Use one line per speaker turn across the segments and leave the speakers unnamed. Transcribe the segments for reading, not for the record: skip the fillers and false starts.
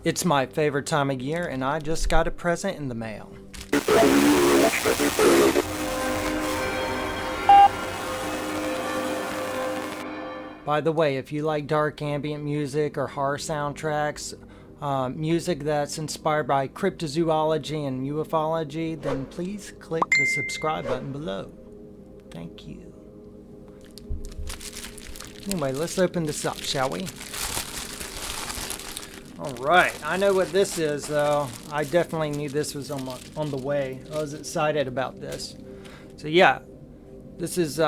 It's my favorite time of year, and I just got a present in the mail. By the way, if you like dark ambient music or horror soundtracks, music that's inspired by cryptozoology and ufology, then please click the subscribe button below. Thank you. Anyway, let's open this up, shall we? Alright, I know what this is though. I definitely knew this was on the way. I was excited about this. So yeah, this is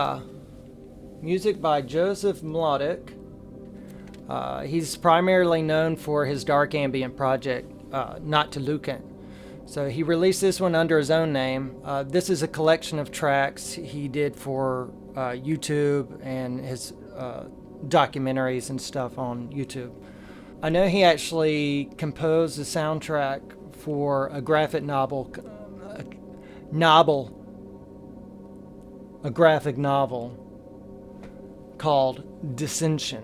music by Joseph Mlodik. He's primarily known for his dark ambient project, Noctilucant. So he released this one under his own name. This is a collection of tracks he did for YouTube and his documentaries and stuff on YouTube. I know he actually composed the soundtrack for a graphic novel, called Dissension.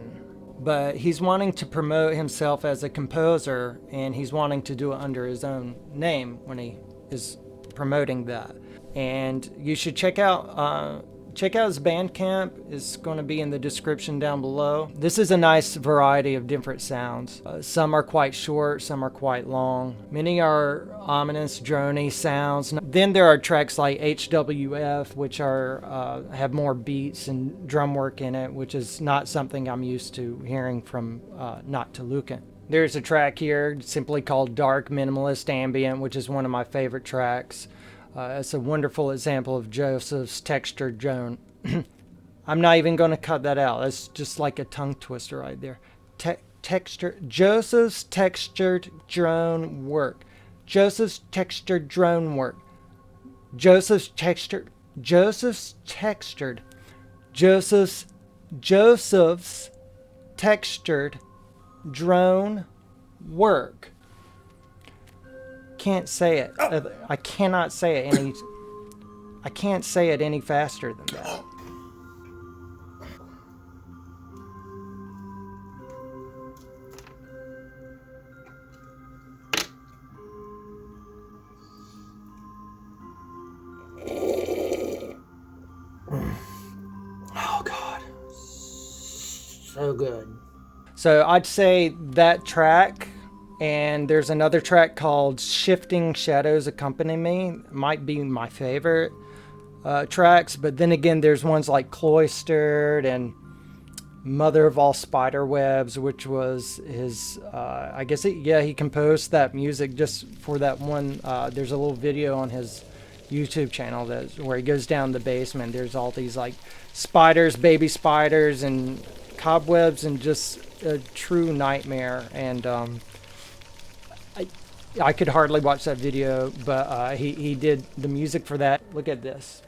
But he's wanting to promote himself as a composer, and he's wanting to do it under his own name when he is promoting that. And you should check out his Bandcamp. It's going to be in the description down below. This is a nice variety of different sounds. Some are quite short, some are quite long. Many are ominous, drony sounds. Then there are tracks like HWF, which are have more beats and drum work in it, which is not something I'm used to hearing from Noctilucant. There's a track here simply called Dark Minimalist Ambient, which is one of my favorite tracks. It's a wonderful example of Joseph's textured drone. I'm not even going to cut that out. That's just like a tongue twister right there. Joseph's textured drone work. Joseph's textured drone work. Joseph's textured drone work. Can't say it. I cannot say it any. I can't say it any faster than that. Oh God, so good. So I'd say that track. And there's another track called Shifting Shadows Accompany Me. Might be my favorite tracks. But then again, there's ones like Cloistered and Mother of All Spiderwebs, which was his, I guess, he composed that music just for that one. There's a little video on his YouTube channel where he goes down the basement. There's all these like spiders, baby spiders, and cobwebs, and just a true nightmare. And I could hardly watch that video, but he did the music for that. Look at this.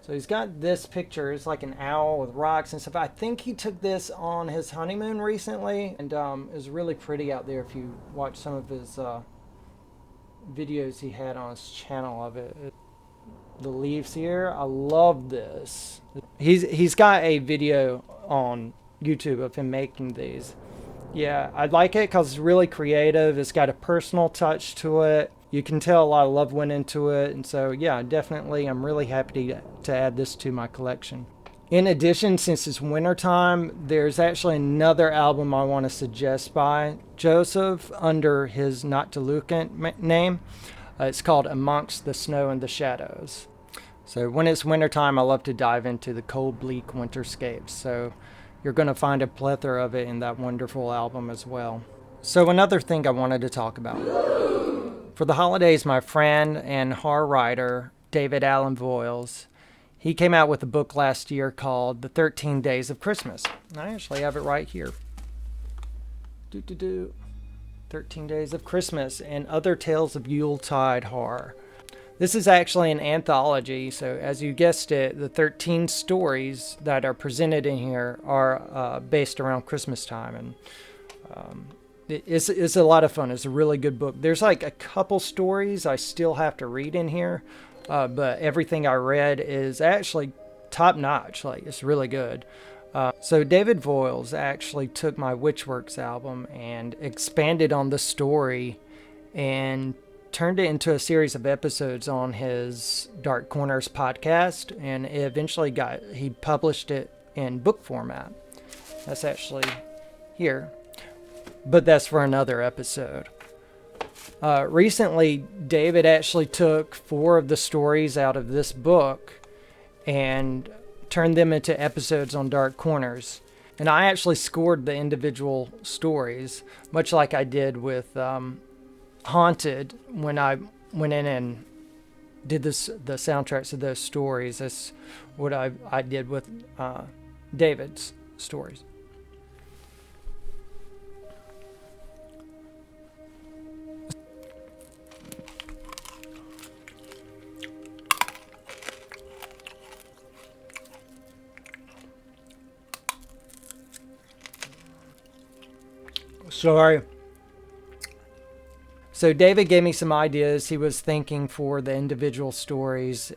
So he's got this picture. It's like an owl with rocks and stuff. I think he took this on his honeymoon recently, and it was really pretty out there if you watch some of his videos he had on his channel of it. The leaves here, I love this. He's got a video on YouTube of him making these. Yeah, I like it because it's really creative. It's got a personal touch to it. You can tell a lot of love went into it. And so, yeah, definitely, I'm really happy to add this to my collection. In addition, since it's wintertime, there's actually another album I want to suggest by Joseph under his Noctilucant name. It's called Amongst the Snow and the Shadows. So when it's wintertime, I love to dive into the cold, bleak winterscapes. So you're going to find a plethora of it in that wonderful album as well. So another thing I wanted to talk about. For the holidays, my friend and horror writer, David Allen Voyles, he came out with a book last year called The 13 Days of Christmas. I actually have it right here. 13 Days of Christmas and Other Tales of Yuletide Horror. This is actually an anthology, so as you guessed it, the 13 stories that are presented in here are based around Christmas time, and it's a lot of fun. It's a really good book. There's like a couple stories I still have to read in here, but everything I read is actually top notch. Like, it's really good. So David Voyles actually took my Witchworks album and expanded on the story and turned it into a series of episodes on his Dark Corners podcast, and eventually he published it in book format. That's actually here, but that's for another episode. Recently, David actually took 4 of the stories out of this book and turned them into episodes on Dark Corners. And I actually scored the individual stories, much like I did with Haunted when I went in and did the soundtracks of those stories. That's what I did with David's stories. Sorry. So David gave me some ideas he was thinking for the individual stories,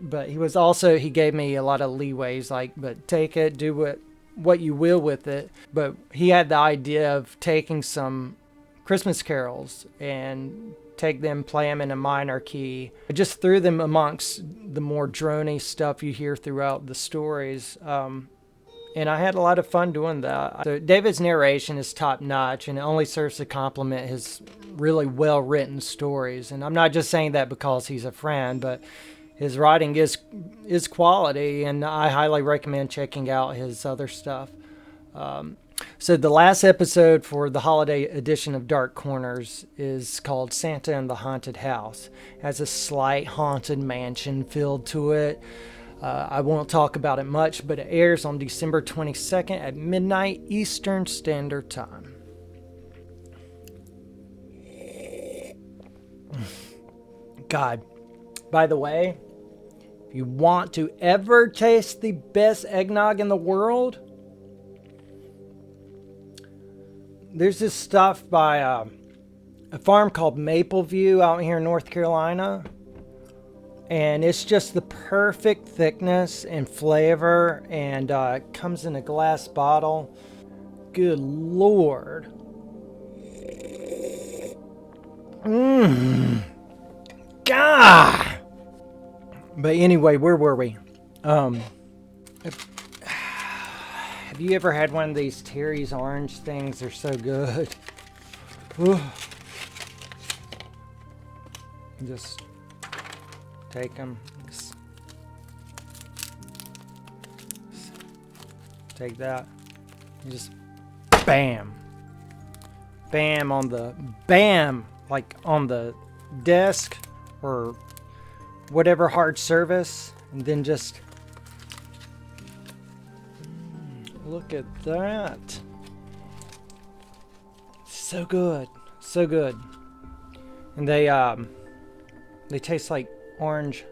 but he gave me a lot of leeways, like, but take it, do what you will with it. But he had the idea of taking some Christmas carols and take them, play them in a minor key. I just threw them amongst the more drony stuff you hear throughout the stories. And I had a lot of fun doing that. So David's narration is top notch, and it only serves to complement his really well-written stories. And I'm not just saying that because he's a friend, but his writing is quality, and I highly recommend checking out his other stuff. So the last episode for the holiday edition of Dark Corners is called Santa and the Haunted House. It has a slight haunted mansion feel to it. I won't talk about it much, but it airs on December 22nd at midnight Eastern Standard Time. God, by the way, if you want to ever taste the best eggnog in the world, there's this stuff by a farm called Mapleview out here in North Carolina. And it's just the perfect thickness and flavor, and it comes in a glass bottle. Good Lord. God. But anyway, where were we? Have you ever had one of these Terry's orange things? They're so good. Just take them. Take that. You just bam. Bam on the like on the desk or whatever hard surface, and then just look at that. So good. So good. And they taste like orange.